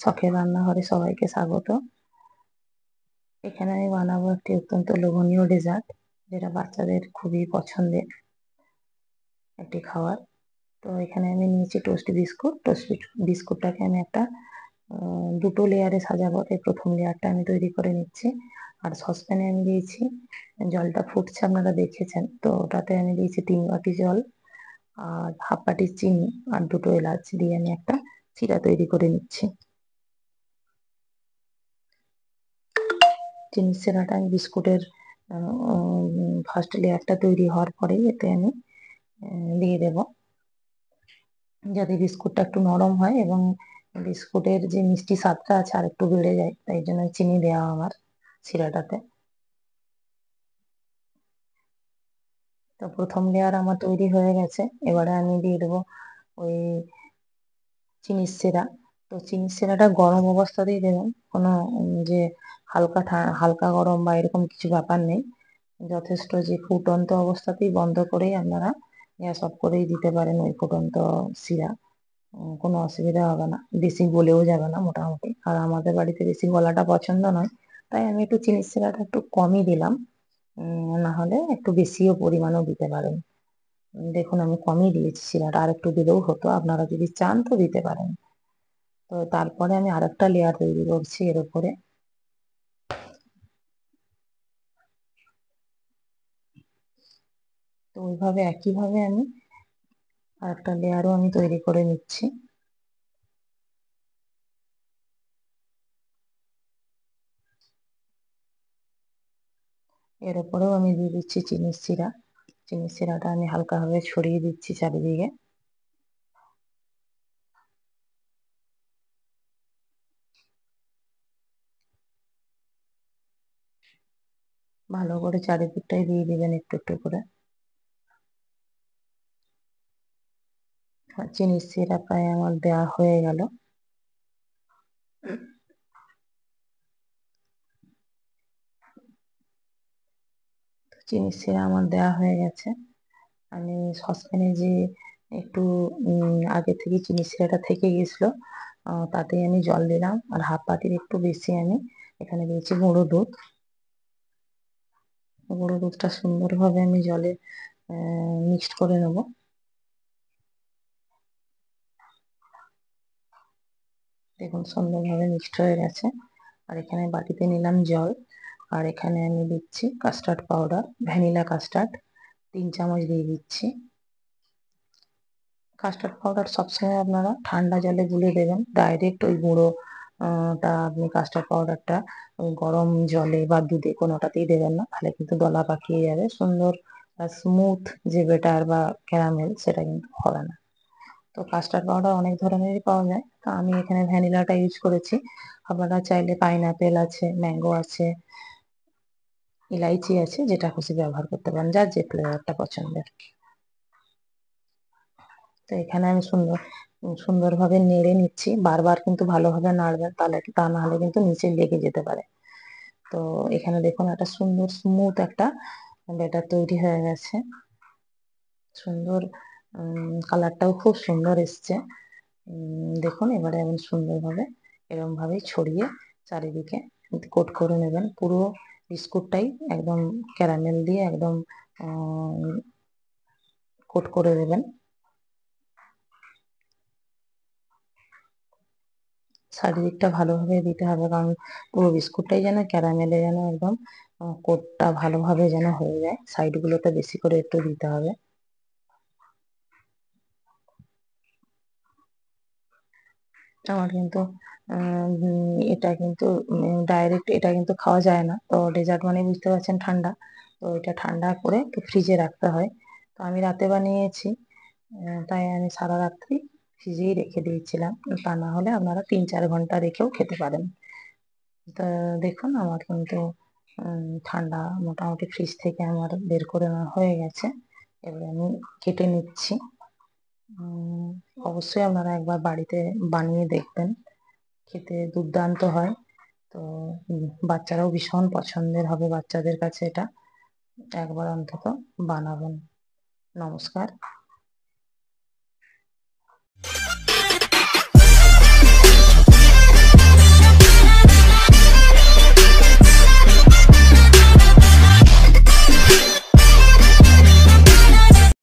শখের রান্নাঘরে সবাইকে স্বাগত। এখানে আমি বানাবো একটি অত্যন্ত লোভনীয় ডেজার্ট, যেটা বাচ্চাদের খুবই পছন্দের একটি খাবার। তো এখানে আমি নিয়েছি টোস্ট বিস্কুট। বিস্কুটটাকে আমি একটা দুটো লেয়ারে সাজাবো। তাই প্রথম লেয়ারটা আমি তৈরি করে নিচ্ছি। আর সসপ্যানে আমি দিয়েছি, জলটা ফুটছে আপনারা দেখেছেন, তো ওটাতে আমি দিয়েছি 3 বাটি জল আর হাফ বাটি চিনি আর দুটো এলাচ দিয়ে আমি একটা চিরা তৈরি করে নিচ্ছি। চিনির সিরাটা আমি বিস্কুটের ফার্স্ট লেয়ারটা তৈরি হওয়ার পরে এতে আমি দিয়ে দেব, যাতে বিস্কুটটা একটু নরম হয় এবং বিস্কুটের যে মিষ্টি স্বাদটা আছে আর একটু বেড়ে যায়, তাই জন্য চিনি দেওয়া আমার সিরাটাতে। তো প্রথম লেয়ার আমার তৈরি হয়ে গেছে। এবারে আমি দিয়ে দেবো ওই চিনির সিরা। তো চিনির সিরাটা গরম অবস্থাতেই দেবেন, কোনো যে হালকা গরম বা এরকম কিছু ব্যাপার নেই। যথেষ্ট যে ফুটন্ত অবস্থাতেই বন্ধ করেই আপনারা গ্যাস অফ করেই দিতে পারেন ওই ফুটন্ত শিরা। কোনো অসুবিধা হবে না, বেশি গলেও যাবে না মোটামুটি। আর আমাদের বাড়িতে বেশি গলাটা পছন্দ নয়, তাই আমি একটু চিনির শিরাটা একটু কমই দিলাম। না হলে একটু বেশিও পরিমাণও দিতে পারেন। দেখুন আমি কমই দিয়েছি শিরাটা, আর একটু দিলেও হতো, আপনারা যদি চান তো দিতে পারেন। তো তারপরে আমি আরেকটা লেয়ার তৈরি করছি এর উপরে। তো ওইভাবে একইভাবে আমি আরেকটা লেয়ারও আমি তৈরি করে নিচ্ছি। এর উপরেও আমি দিয়ে দিচ্ছি চিনির শিরা। চিনির শিরাটা আমি হালকাভাবে ছড়িয়ে দিচ্ছি চারিদিকে। ভালো করে চারিদিকটাই দিয়ে দিবেন একটু একটু করে। চিনির শিরা প্রায় আমার দেওয়া হয়ে গেল। চিনির শিরা আমার দেওয়া হয়ে গেছে। আমি সসপ্যানে যে একটু আগে থেকে চিনির শিরাটা থেকে গেছিলো, তাতে আমি জল দিলাম আর হাফ বাটির একটু বেশি আমি এখানে দিয়েছি গুঁড়ো দুধ। গুঁড়ো দুধটা সুন্দরভাবে আমি জলে মিক্সড করে নেব। দেখুন সুন্দরভাবে মিক্সড হয়ে গেছে। আর এখানে বাটিতে নিলাম জল, আর এখানে আমি দিচ্ছি কাস্টার্ড পাউডার, ভ্যানিলা কাস্টার্ড 3 চামচ দিয়ে দিচ্ছি। কাস্টার্ড পাউডার সবসময় আপনারা ঠান্ডা জলে গুলে দেবেন, ডাইরেক্ট ওই গুঁড়ো টা আপনি কাস্টার্ড পাউডারটা ওই গরম জলে বা দুধে কোনোটাতেই দেবেন না, তাহলে কিন্তু দলা পাকিয়ে যাবে। সুন্দর স্মুথ যে বেটার বা ক্যারামেল সেটা কিন্তু হবে না। তো কাস্টার্ড পাউডার অনেক ধরনেরই পাওয়া যায়, তো আমি এখানে ভ্যানিলাটা ইউজ করেছি। আপনারা চাইলে পাইনাপেল আছে, ম্যাঙ্গো আছে, ইলাইচি আছে, যেটা খুশি ব্যবহার করতে পারেন, যার যে ফ্লেভারটা পছন্দের। তো এখানে আমি সুন্দরভাবে নেড়ে নিচ্ছি। বারবার কিন্তু ভালোভাবে নাড়বেন, তাহলে তা না হলে কিন্তু নিচে লেগে যেতে পারে। তো এখানে দেখুন একটা সুন্দর স্মুথ একটা ব্যাটার তৈরি হয়ে গেছে। সুন্দর কালারটাও খুব সুন্দর এসছে। দেখুন এবারে এমন সুন্দরভাবে এরকম ভাবেই ছড়িয়ে চারিদিকে কোট করে নেবেন। পুরো বিস্কুটটাই একদম ক্যারামেল দিয়ে একদম কোট করে দেবেন। চারিদিকটা ভালোভাবে দিতে হবে, কারণ পুরো বিস্কুটটাই যেন ক্যারামেলে যেন একদম কোটটা ভালোভাবে যেন হয়ে যায়। সাইডগুলোতে বেশি করে একটু দিতে হবে। আমার কিন্তু এটা কিন্তু ডাইরেক্ট এটা কিন্তু খাওয়া যায় না। তো ডেজার্ট মানে বুঝতে পারছেন ঠান্ডা, তো এটা ঠান্ডা করে একটু ফ্রিজে রাখতে হয়। তো আমি রাতে বানিয়েছি, তাই আমি সারা রাত্রি ফ্রিজেই রেখে দিয়েছিলাম। তা না হলে আপনারা 3-4 ঘন্টা রেখেও খেতে পারেন। তা দেখুন আমার কিন্তু ঠান্ডা মোটামুটি ফ্রিজ থেকে আমার বের করে নেওয়া হয়ে গেছে। এবারে আমি কেটে নিচ্ছি। উম, অবশ্যই আপনারা একবার বাড়িতে বানিয়ে দেখবেন, খেতে দুর্দান্ত হয়। তো বাচ্চারাও ভীষণ পছন্দের হবে, বাচ্চাদের কাছে এটা একবার অন্তত বানাবেন। নমস্কার।